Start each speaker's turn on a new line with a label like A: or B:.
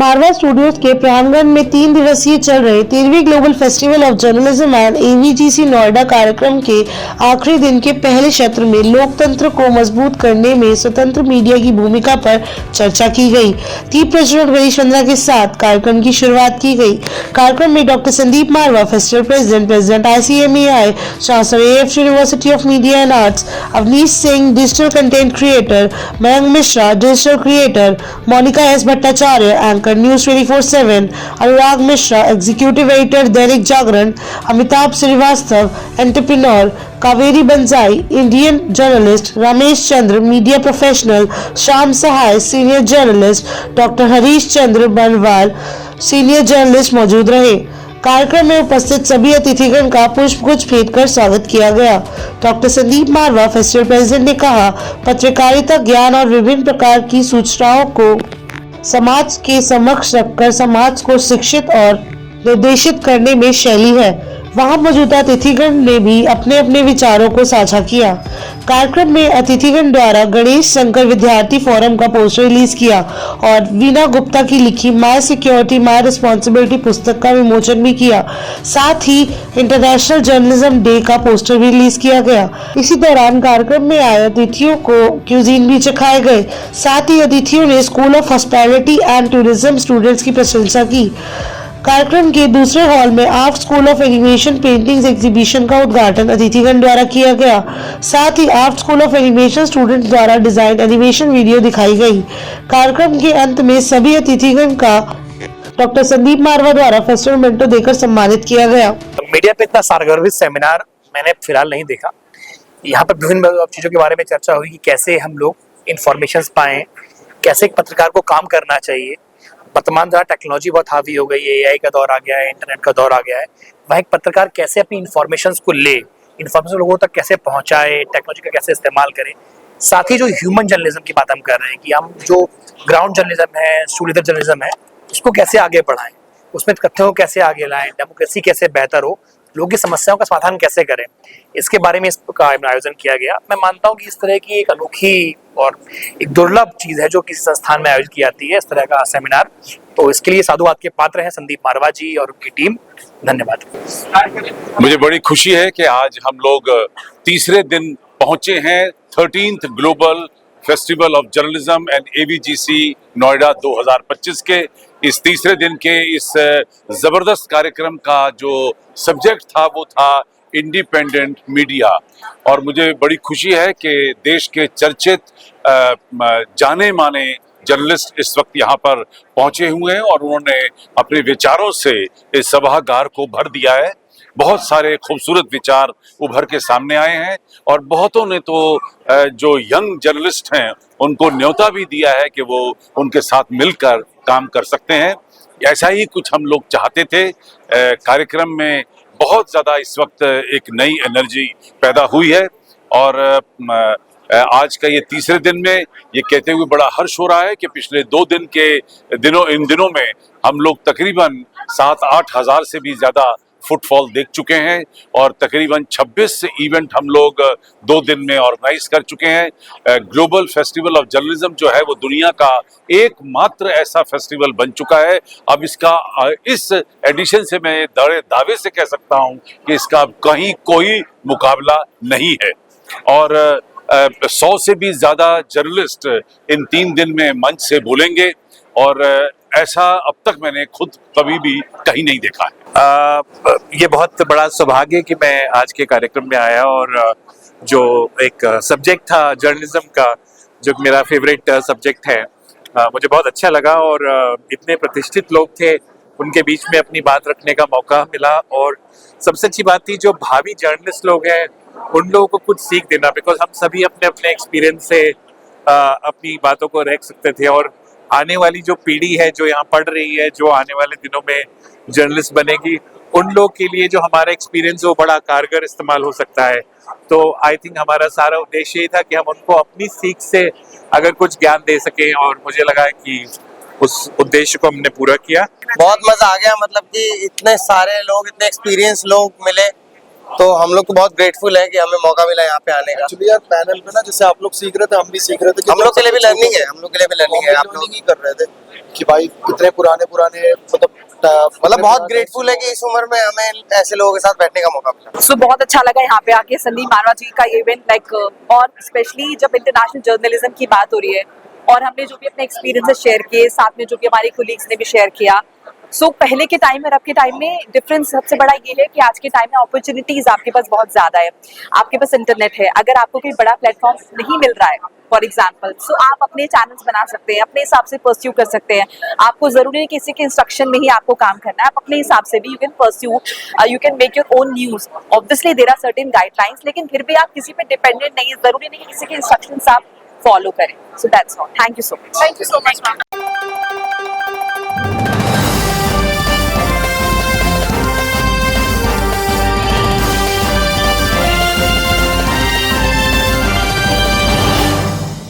A: मारवा studios के प्रांगण में 3 दिवसीय चल रहे 13वीं global festival of journalism and AVGC Noida कार्यक्रम के आखिरी दिन के पहले सत्र में लोकतंत्र को मजबूत करने में स्वतंत्र मीडिया की भूमिका पर चर्चा की गई। दीप प्रज्वलन गणेश वंदना के साथ कार्यक्रम की शुरुआत की गई। कार्यक्रम में doctor Sandeep Marwah, festival president ICMAI, chancellor AFT university of media and arts, Avnish Singh, digital content creator, Mayank Mishra, digital creator, Monika S Bhattacharya, anchor news 24/7, Anurag Mishra, executive editor Dainik Jagran, Amitabh Srivastava, entrepreneur, Kaveri Banjai, Indian journalist, Ramesh Chandra, media professional, Shyam Sahay, senior journalist, doctor Harish Chandra Banwal, senior journalist मौजूद रहे। कार्यक्रम में उपस्थित सभी अतिथिगण का पुष्पगुच्छ भेंट कर स्वागत किया गया। Doctor Sandeep Marwah, festival president, ने कहा, पत्रकारिता ज्ञान और विभिन्न प्रकार की सूचनाओं को समाज के समक्ष रखकर समाज को शिक्षित और निर्देशित करने में शैली है। वहां मौजूदा अतिथिगण ने भी अपने अपने विचारों को साझा किया। कार्यक्रम में अतिथिगण द्वारा गणेश शंकर विद्यार्थी फोरम का पोस्टर रिलीज किया और वीना गुप्ता की लिखी माय सिक्योरिटी माय रिस्पॉन्सिबिलिटी पुस्तक का विमोचन भी किया। साथ ही इंटरनेशनल जर्नलिज्म डे का पोस्टर भी रिलीज किया गया। इसी दौरान कार्यक्रम में आए अतिथियों को क्यूजीन भी चखाए गए। साथ ही अतिथियों ने school of hospitality and tourism students की प्रशंसा की। कार्यक्रम के दूसरे हॉल में art school of animation paintings exhibition का उद्घाटन अतिथिगण द्वारा किया गया। साथ ही art school of animation students द्वारा डिजाइन एनिमेशन वीडियो दिखाई गई। कार्यक्रम के अंत में सभी अतिथिगण का डॉक्टर संदीप मारवा द्वारा फेस्टिवल मेंटो देकर सम्मानित किया गया।
B: मीडिया पे इतना सारगर्भित सेमिनार मैंने फिलहाल नहीं देखा। यहाँ पर विभिन्न चीजों के बारे में चर्चा हुई कि कैसे हम लोग इंफॉर्मेशन पाएं, कैसे एक पत्रकार को काम करना चाहिए। वर्तमान जहाँ टेक्नोलॉजी बहुत हावी हो गई है, AI का दौर आ गया है, इंटरनेट का दौर आ गया है, वह एक पत्रकार कैसे अपनी इन्फॉर्मेशन को ले, इन्फॉर्मेशन लोगों तक कैसे पहुंचाए, टेक्नोलॉजी का कैसे इस्तेमाल करें। साथ ही जो ह्यूमन जर्नलिज्म की बात हम कर रहे हैं कि हम जो ग्राउंड जर्नलिज्म है, स्टूडियो जर्नलिज्म है, उसको कैसे आगे बढ़ाएं, उसमें तथ्यों को कैसे आगे लाएं, डेमोक्रेसी कैसे बेहतर हो, लोगों की समस्याओं का समाधान कैसे करें, इसके बारे में इसका आयोजन किया गया। मैं मानता हूँ कि इस तरह की एक अनोखी और एक दुर्लभ चीज है जो किसी संस्थान में आयोजित की जाती है, इस तरह का सेमिनार। तो इसके लिए साधुवाद के पात्र हैं संदीप मारवा जी और उनकी टीम। धन्यवाद।
C: मुझे बड़ी खुशी है कि आज हम लोग तीसरे दिन पहुंचे हैं 13th global festival of journalism and AVGC Noida 2025 के इस तीसरे दिन के इस जबरदस्त कार्यक्रम का जो सब्जेक्ट था वो था इंडिपेंडेंट मीडिया। और मुझे बड़ी खुशी है कि देश के चर्चित जाने माने जर्नलिस्ट इस वक्त यहाँ पर पहुंचे हुए हैं और उन्होंने अपने विचारों से इस सभागार को भर दिया है। बहुत सारे खूबसूरत विचार उभर के सामने आए हैं और बहुतों ने तो जो यंग जर्नलिस्ट हैं उनको न्योता भी दिया है कि वो उनके साथ मिलकर काम कर सकते हैं। ऐसा ही कुछ हम लोग चाहते थे। कार्यक्रम में बहुत ज़्यादा इस वक्त एक नई एनर्जी पैदा हुई है और आज का ये तीसरे दिन में ये कहते हुए बड़ा हर्ष हो रहा है कि पिछले 2 दिन के इन दिनों में हम लोग तकरीबन 7-8 हज़ार से भी ज़्यादा फुटफॉल देख चुके हैं और तकरीबन 26 इवेंट हम लोग 2 दिन में ऑर्गेनाइज कर चुके हैं। ग्लोबल फेस्टिवल ऑफ जर्नलिज्म जो है वो दुनिया का एकमात्र ऐसा फेस्टिवल बन चुका है। अब इसका इस एडिशन से मैं दावे से कह सकता हूं कि इसका कहीं कोई मुकाबला नहीं है और 100 से भी ज्यादा जर्नलिस्ट इन 3 दिन में मंच से बोलेंगे और ऐसा अब तक मैंने खुद कभी भी कहीं नहीं देखा है।
D: ये बहुत बड़ा सौभाग्य कि मैं आज के कार्यक्रम में आया और जो एक सब्जेक्ट था जर्नलिज्म का, जो मेरा फेवरेट सब्जेक्ट है, मुझे बहुत अच्छा लगा और इतने प्रतिष्ठित लोग थे, उनके बीच में अपनी बात रखने का मौका मिला। और सबसे अच्छी बात थी जो भावी जर्नलिस्ट लोग हैं उन लोगों को कुछ सीख देना, बिकॉज हम सभी अपने अपने एक्सपीरियंस से अपनी बातों को रख सकते थे और आने वाली जो पीढ़ी है जो यहाँ पढ़ रही है, जो आने वाले दिनों में जर्नलिस्ट बनेगी, उन लोग के लिए जो हमारा एक्सपीरियंस वो बड़ा कारगर इस्तेमाल हो सकता है। तो आई थिंक हमारा सारा उद्देश्य ये था कि हम उनको अपनी सीख से अगर कुछ ज्ञान दे सकें और मुझे लगा है कि उस उद्देश्य को हमने पूरा किया।
E: बहुत मजा आ गया, मतलब कि इतने सारे लोग, इतने एक्सपीरियंस लोग मिले, तो हम लोग को बहुत ग्रेटफुल है कि हमें मौका मिला यहाँ पे आने का।
F: एक्चुअली यार पैनल पे ना जैसे आप लोग सीख रहे थे, हम भी सीख रहे थे।
E: हम लोग के लिए भी लर्निंग है, हम लोग के लिए भी लर्निंग है। आप लोग
F: ही कर रहे थे कि भाई इतने पुराने
E: मतलब बहुत ग्रेटफुल है कि इस उम्र में हमें ऐसे लोगों के साथ बैठने का मौका मिला।
G: सो बहुत अच्छा लगा यहाँ पे आके संदीप मानवा जी का ये इवेंट लाइक और स्पेशली जब इंटरनेशनल जर्नलिज्म की बात हो रही है और हमने जो भी अपने एक्सपीरियंसेस शेयर किए, साथ में जो भी हमारे कोलीग्स ने भी शेयर किया। सो पहले के टाइम और अब के टाइम में डिफरेंस सबसे बड़ा ये है कि आज के टाइम में अपॉर्चुनिटीज आपके पास बहुत ज्यादा है। आपके पास इंटरनेट है, अगर आपको कोई बड़ा प्लेटफॉर्म नहीं मिल रहा है फॉर एग्जाम्पल, सो आप अपने चैनल्स बना सकते हैं, अपने हिसाब से परस्यू कर सकते हैं। आपको जरूरी नहीं किसी के इंस्ट्रक्शन में ही आपको काम करना है, आप अपने हिसाब से भी you can pursue, you can make your own news. Obviously there are certain guidelines, लेकिन फिर भी आप किसी पे डिपेंडेंट नहीं है, जरूरी नहीं है किसी के इंस्ट्रक्शंस आप फॉलो करें। So that's all, thank you so much.
H: Thank you so much, ma'am.